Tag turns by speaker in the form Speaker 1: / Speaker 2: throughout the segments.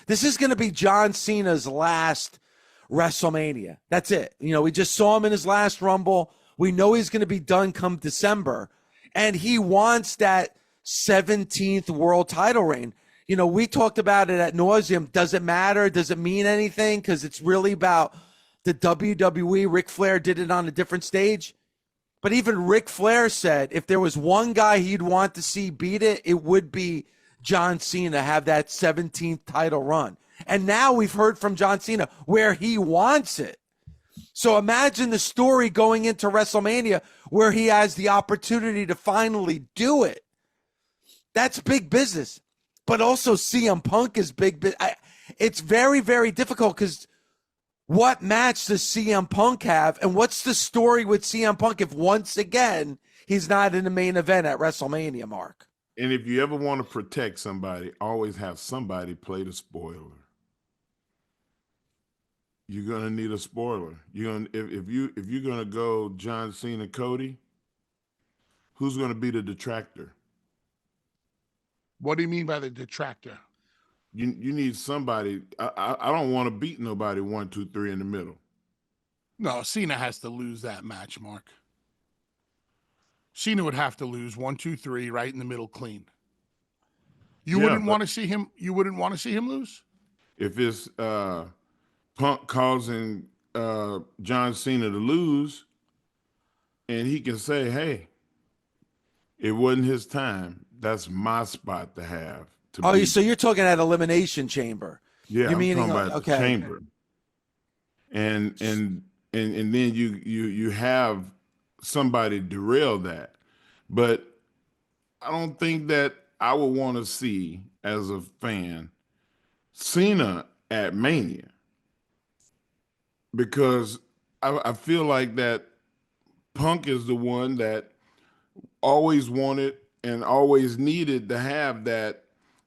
Speaker 1: This is going to be John Cena's last WrestleMania. That's it. You know, we just saw him in his last Rumble. We know he's going to be done come December. And he wants that 17th world title reign. You know, we talked about it at nauseum. Does it matter? Does it mean anything? Because it's really about the WWE. Ric Flair did it on a different stage. But even Ric Flair said if there was one guy he'd want to see beat it, it would be John Cena have that 17th title run. And now we've heard from John Cena where he wants it. So imagine the story going into WrestleMania where he has the opportunity to finally do it. That's big business. But also CM Punk is big. It's very, very difficult because what match does CM Punk have? And what's the story with CM Punk if once again he's not in the main event at WrestleMania, Mark?
Speaker 2: And if you ever want to protect somebody, always have somebody play the spoiler. You're gonna need a spoiler. You're gonna if you're gonna go John Cena, Cody, who's gonna be the detractor?
Speaker 3: What do you mean by the detractor?
Speaker 2: You need somebody. I don't want to beat nobody 1, 2, 3 in the middle.
Speaker 3: No, Cena has to lose that match, Mark. Cena would have to lose 1, 2, 3 right in the middle clean. You wouldn't want to see him. You wouldn't want to see him lose.
Speaker 2: If it's Punk causing John Cena to lose, and he can say, "Hey, it wasn't his time. That's my spot to have."
Speaker 1: So you're talking at Elimination Chamber?
Speaker 2: Yeah,
Speaker 1: I'm
Speaker 2: talking about the chamber. And then you have somebody derail that, but I don't think that I would want to see as a fan Cena at Mania, because I feel like that Punk is the one that always wanted and always needed to have that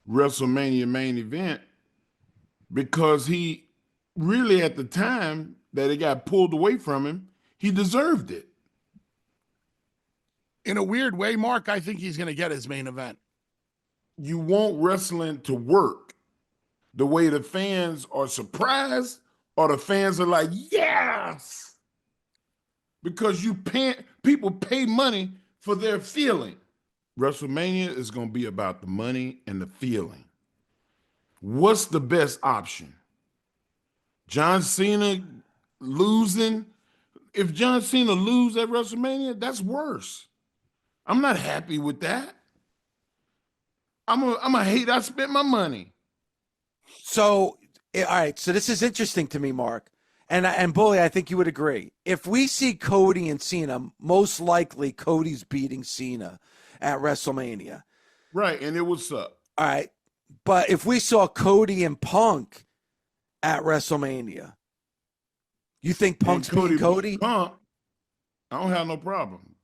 Speaker 2: WrestleMania main event, because he really, at the time that it got pulled away from him, he deserved it.
Speaker 3: In a weird way, Mark, I think he's going to get his main event.
Speaker 2: You want wrestling to work the way the fans are surprised, or the fans are like, yes, because people pay money for their feeling. WrestleMania is going to be about the money and the feeling. What's the best option? John Cena losing? If John Cena lose at WrestleMania, that's worse. I'm not happy with that. I'm a hate I spent my money.
Speaker 1: So, all right. So this is interesting to me, Mark. And Bully, I think you would agree. If we see Cody and Cena, most likely Cody's beating Cena at WrestleMania.
Speaker 2: Right, and it would suck.
Speaker 1: All right. But if we saw Cody and Punk at WrestleMania, you think Punk's beating Cody?
Speaker 2: Punk, I don't have no problem.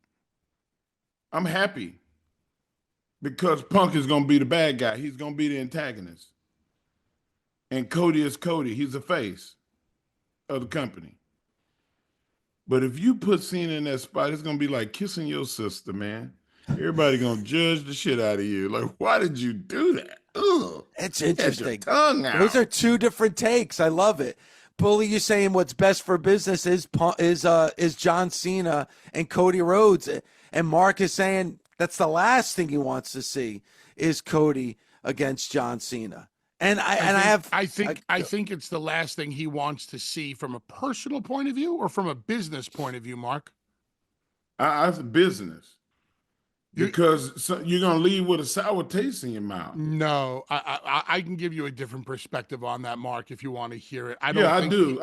Speaker 2: I'm happy because Punk is going to be the bad guy. He's going to be the antagonist. And Cody is Cody. He's the face of the company. But if you put Cena in that spot, it's going to be like kissing your sister, man. Everybody going to judge the shit out of you. Like, why did you do that? Ugh.
Speaker 1: It's interesting.
Speaker 2: Tongue out.
Speaker 1: Those are two different takes. I love it. Bully, you're saying what's best for business is John Cena and Cody Rhodes. And Mark is saying that's the last thing he wants to see is Cody against John Cena. And I
Speaker 3: think it's the last thing he wants to see from a personal point of view or from a business point of view, Mark.
Speaker 2: It's business. Because you're going to leave with a sour taste in your mouth.
Speaker 3: No, I can give you a different perspective on that, Mark, if you want to hear it. I
Speaker 2: do.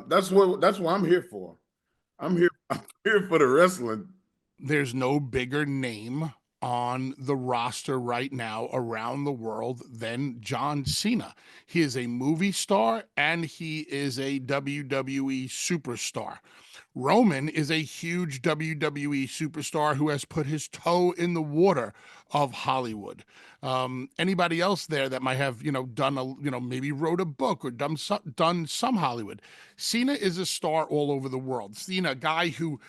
Speaker 2: That's what I'm here for. I'm here for the wrestling.
Speaker 3: There's no bigger name on the roster right now around the world than John Cena. He is a movie star and he is a WWE superstar. Roman is a huge WWE superstar who has put his toe in the water of Hollywood. Anybody else there that might have, maybe wrote a book or done some Hollywood. Cena is a star all over the world. Cena, a guy who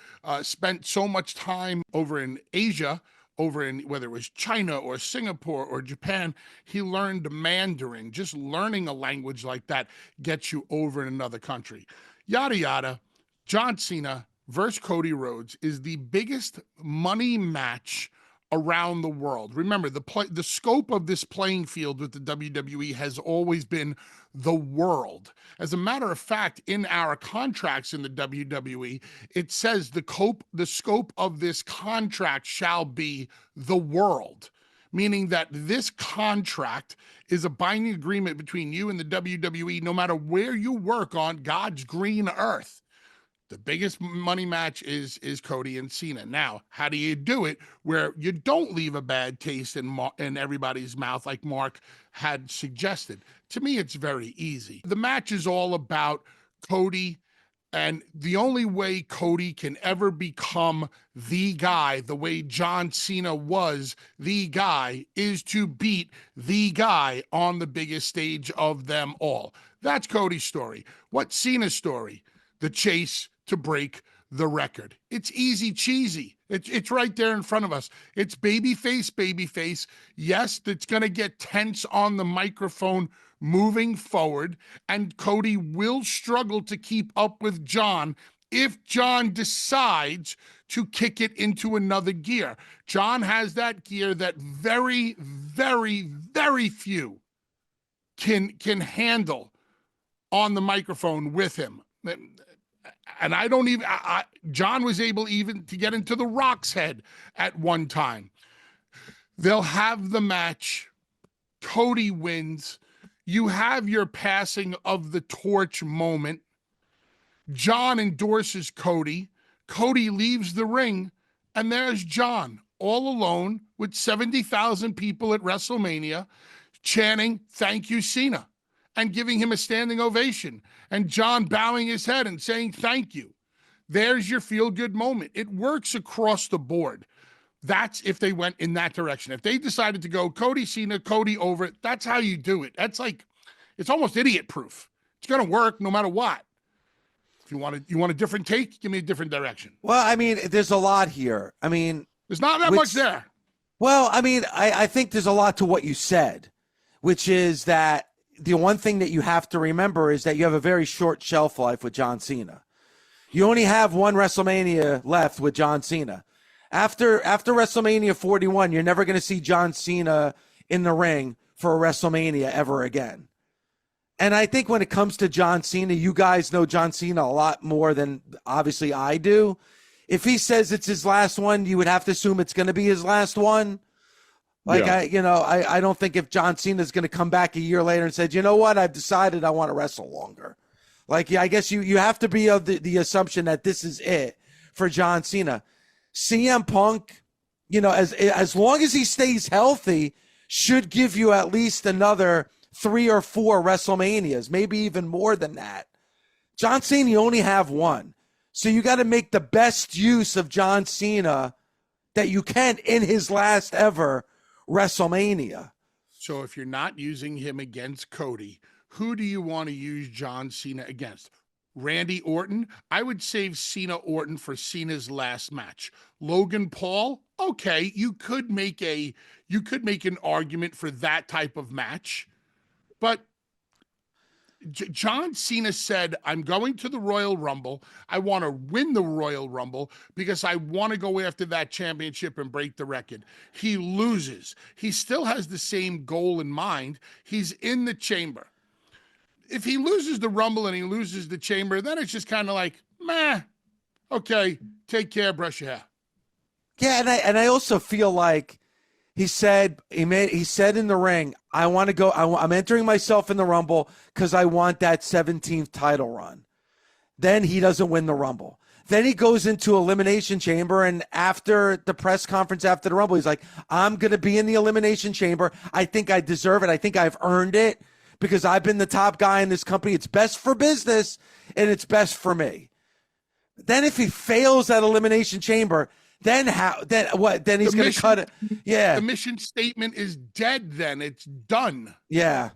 Speaker 3: spent so much time over in Asia, over in whether it was China or Singapore or Japan. He learned Mandarin. Just learning a language like that gets you over in another country. Yada, yada. John Cena versus Cody Rhodes is the biggest money match around the world. Remember, the scope of this playing field with the WWE has always been the world. As a matter of fact, in our contracts in the WWE, it says the scope of this contract shall be the world, meaning that this contract is a binding agreement between you and the WWE, no matter where you work on God's green earth. The biggest money match is Cody and Cena. Now, how do you do it where you don't leave a bad taste in everybody's mouth like Mark had suggested? To me, it's very easy. The match is all about Cody, and the only way Cody can ever become the guy, the way John Cena was the guy, is to beat the guy on the biggest stage of them all. That's Cody's story. What's Cena's story? The chase to break the record. It's easy cheesy. It's right there in front of us. It's babyface. Yes, it's going to get tense on the microphone moving forward, and Cody will struggle to keep up with John if John decides to kick it into another gear. John has that gear that very, very, very few can handle on the microphone with him. And I don't even, John was able even to get into The Rock's head at one time. They'll have the match. Cody wins. You have your passing of the torch moment. John endorses Cody. Cody leaves the ring, and there's John all alone with 70,000 people at WrestleMania chanting, "Thank you, Cena," and giving him a standing ovation, and John bowing his head and saying thank you. There's your feel-good moment. It works across the board. That's if they went in that direction. If they decided to go Cody, Cena, Cody over, that's how you do it. That's like, it's almost idiot-proof. It's going to work no matter what. If you want a different take, give me a different direction.
Speaker 1: Well, I mean, there's a lot here. I mean,
Speaker 3: there's not that much there.
Speaker 1: Well, I mean, I think there's a lot to what you said, which is that the one thing that you have to remember is that you have a very short shelf life with John Cena. You only have one WrestleMania left with John Cena. After WrestleMania 41, you're never going to see John Cena in the ring for a WrestleMania ever again. And I think when it comes to John Cena, you guys know John Cena a lot more than obviously I do. If he says it's his last one, you would have to assume it's going to be his last one. Like, yeah. I don't think if John Cena is going to come back a year later and said, you know what, I've decided I want to wrestle longer. Like, yeah, I guess you have to be of the assumption that this is it for John Cena. CM Punk, as long as he stays healthy, should give you at least another 3 or 4 WrestleManias, maybe even more than that. John Cena, you only have one. So you got to make the best use of John Cena that you can in his last ever WrestleMania.
Speaker 3: So if you're not using him against Cody, who do you want to use John Cena against? Randy Orton? I would save Cena Orton for Cena's last match. Logan Paul? Okay, you could make an argument for that type of match. But John Cena said, I'm going to the Royal Rumble. I want to win the Royal Rumble because I want to go after that championship and break the record. He loses. He still has the same goal in mind. He's in the chamber. If he loses the Rumble and he loses the chamber, then it's just kind of like, meh, okay, take care, brush your hair.
Speaker 1: Yeah, and I also feel like he said in the ring, I want to go. I'm entering myself in the Rumble because I want that 17th title run. Then he doesn't win the Rumble. Then he goes into Elimination Chamber, and after the press conference after the Rumble, he's like, I'm going to be in the Elimination Chamber. I think I deserve it. I think I've earned it because I've been the top guy in this company. It's best for business, and it's best for me. Then if he fails that Elimination Chamber, then how? Then what? Then he's going to cut it. Yeah.
Speaker 3: The mission statement is dead. Then it's done.
Speaker 1: Yeah.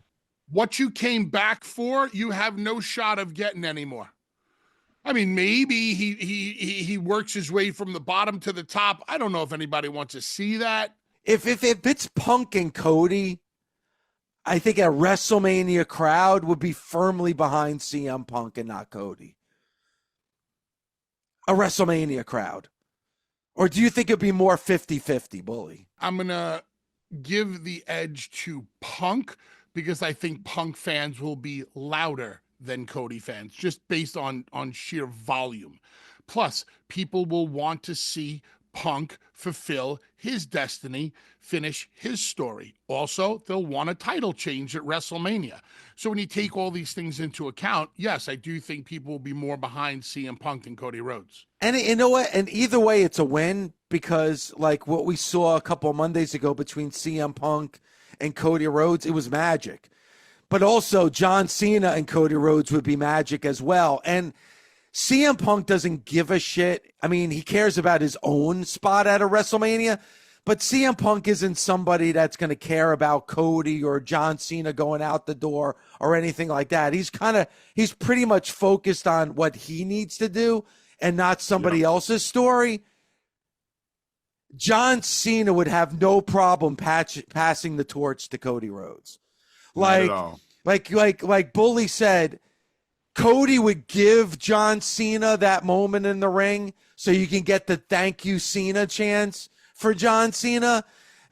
Speaker 3: What you came back for, you have no shot of getting anymore. I mean, maybe he works his way from the bottom to the top. I don't know if anybody wants to see that.
Speaker 1: If it's Punk and Cody, I think a WrestleMania crowd would be firmly behind CM Punk and not Cody. A WrestleMania crowd. Or do you think it'd be more 50-50, Bully?
Speaker 3: I'm going to give the edge to Punk because I think Punk fans will be louder than Cody fans, just based on sheer volume. Plus, people will want to see Punk fulfill his destiny, finish his story. Also, they'll want a title change at WrestleMania. So when you take all these things into account, yes, I do think people will be more behind CM Punk than Cody Rhodes.
Speaker 1: And you know what? And either way, it's a win because, like what we saw a couple of Mondays ago between CM Punk and Cody Rhodes, it was magic. But also, John Cena and Cody Rhodes would be magic as well. And CM Punk doesn't give a shit. I mean, he cares about his own spot at a WrestleMania, but CM Punk isn't somebody that's going to care about Cody or John Cena going out the door or anything like that. He's pretty much focused on what he needs to do and not somebody else's story. John Cena would have no problem passing the torch to Cody Rhodes. Like Bully said, Cody would give John Cena that moment in the ring so you can get the thank you Cena chance for John Cena.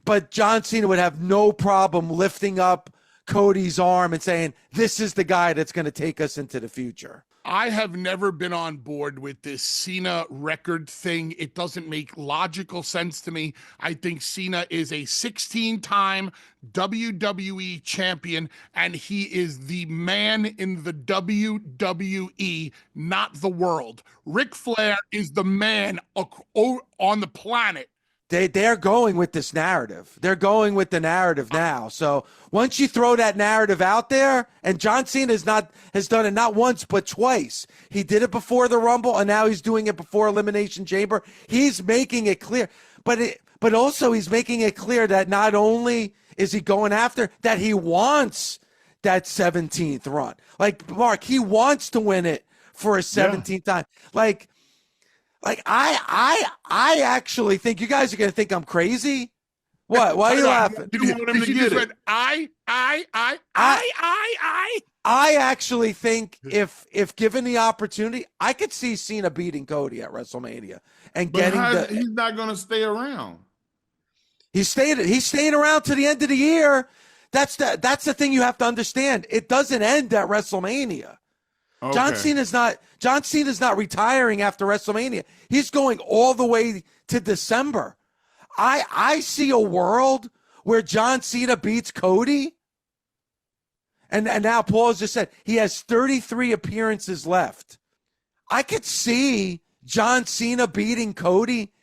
Speaker 1: But John Cena would have no problem lifting up Cody's arm and saying, this is the guy that's going to take us into the future.
Speaker 3: I have never been on board with this Cena record thing. It doesn't make logical sense to me. I think Cena is a 16-time WWE champion, and he is the man in the WWE, not the world. Ric Flair is the man on the planet.
Speaker 1: They're going with this narrative. They're going with the narrative now. So once you throw that narrative out there, and John Cena has done it not once but twice. He did it before the Rumble, and now he's doing it before Elimination Chamber. He's making it clear, but also he's making it clear that not only is he going after that, he wants that 17th run. Like Mark, he wants to win it for a 17th time. Like I actually think you guys are going to think I'm crazy. What? Why are you laughing?
Speaker 3: Did you just went, I
Speaker 1: actually think if given the opportunity, I could see Cena beating Cody at WrestleMania and
Speaker 2: he's not going to stay around.
Speaker 1: He's staying around to the end of the year. That's the thing you have to understand. It doesn't end at WrestleMania. Okay. John Cena's not retiring after WrestleMania. He's going all the way to December. I see a world where John Cena beats Cody. And now Paul has just said he has 33 appearances left. I could see John Cena beating Cody,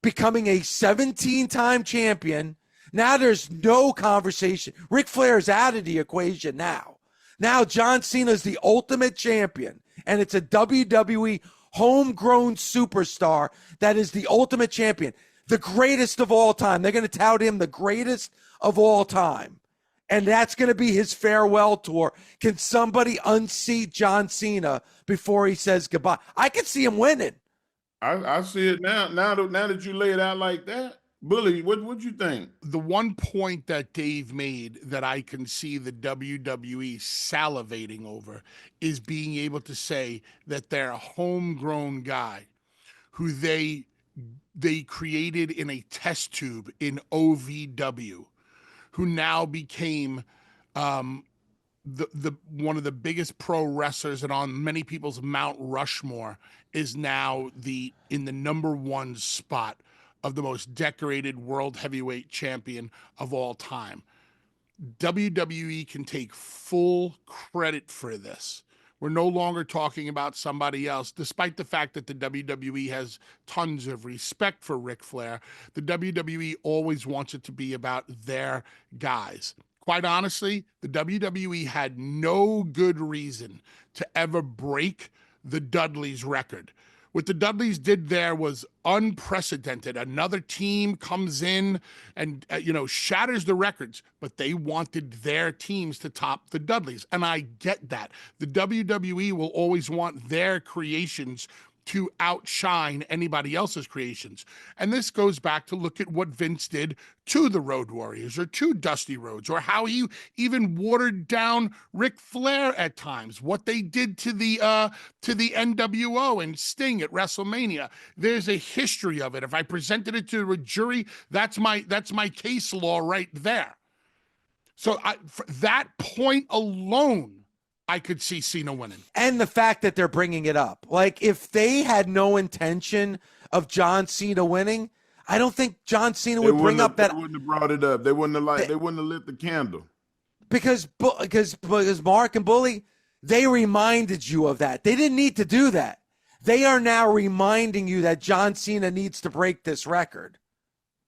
Speaker 1: becoming a 17-time champion. Now there's no conversation. Ric Flair's out of the equation now. Now John Cena is the ultimate champion, and it's a WWE homegrown superstar that is the ultimate champion, the greatest of all time. They're going to tout him the greatest of all time, and that's going to be his farewell tour. Can somebody unseat John Cena before he says goodbye? I could see him winning.
Speaker 2: I see it now. Now that you lay it out like that. Bully, what you think?
Speaker 3: The one point that Dave made that I can see the WWE salivating over is being able to say that they're a homegrown guy who they created in a test tube in OVW, who now became the one of the biggest pro wrestlers, and on many people's Mount Rushmore is now in the #1 spot of the most decorated world heavyweight champion of all time. WWE can take full credit for this. We're no longer talking about somebody else, despite the fact that the WWE has tons of respect for Ric Flair. The WWE always wants it to be about their guys. Quite honestly, the WWE had no good reason to ever break the Dudleys' record. What the Dudleys did there was unprecedented. Another team comes in and, shatters the records, but they wanted their teams to top the Dudleys. And I get that. The WWE will always want their creations to outshine anybody else's creations. And this goes back to look at what Vince did to the Road Warriors or to Dusty Rhodes, or how he even watered down Ric Flair at times, what they did to the NWO and Sting at WrestleMania. There's a history of it. If I presented it to a jury, that's my case law right there. So for that point alone, I could see Cena winning.
Speaker 1: And the fact that they're bringing it up. Like, if they had no intention of John Cena winning, I don't think John Cena would bring up that.
Speaker 2: They wouldn't have brought it up. They wouldn't have lit the candle.
Speaker 1: Because Mark and Bully, they reminded you of that. They didn't need to do that. They are now reminding you that John Cena needs to break this record.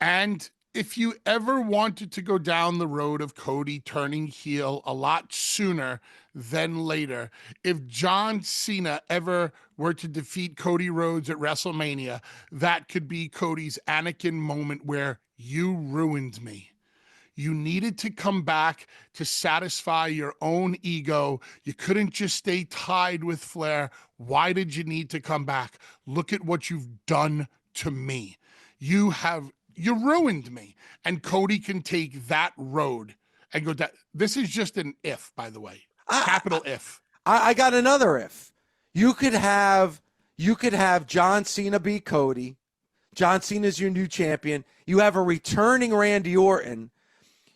Speaker 3: And if you ever wanted to go down the road of Cody turning heel a lot sooner than later, if John Cena ever were to defeat Cody Rhodes at WrestleMania, that could be Cody's Anakin moment where you ruined me. You needed to come back to satisfy your own ego. You couldn't just stay tied with Flair. Why did you need to come back? Look at what you've done to me. You ruined me. And Cody can take that road and go down. This is just an if, by the way. Capital if.
Speaker 1: I got another if. You could have John Cena beat Cody. John Cena's your new champion. You have a returning Randy Orton.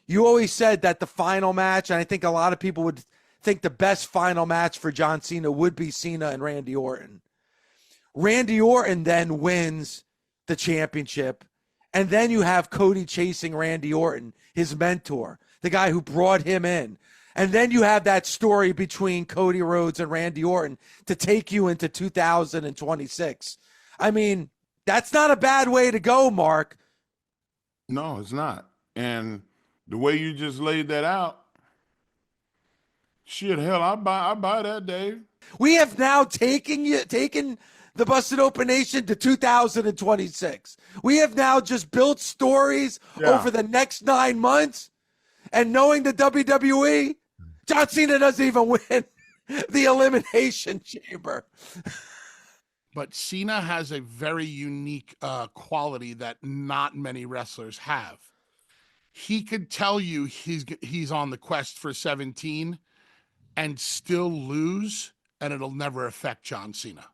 Speaker 1: You always said that the final match, and I think a lot of people would think the best final match for John Cena would be Cena and Randy Orton. Randy Orton then wins the championship. And then you have Cody chasing Randy Orton, his mentor, the guy who brought him in. And then you have that story between Cody Rhodes and Randy Orton to take you into 2026. I mean, that's not a bad way to go, Mark.
Speaker 2: No, it's not. And the way you just laid that out, shit, hell, I buy that, Dave.
Speaker 1: We have now taken the Busted Open Nation to 2026. We have now just built stories over the next 9 months. And knowing the WWE, John Cena doesn't even win the Elimination Chamber.
Speaker 3: But Cena has a very unique quality that not many wrestlers have. He could tell you he's on the quest for 17 and still lose, and it'll never affect John Cena.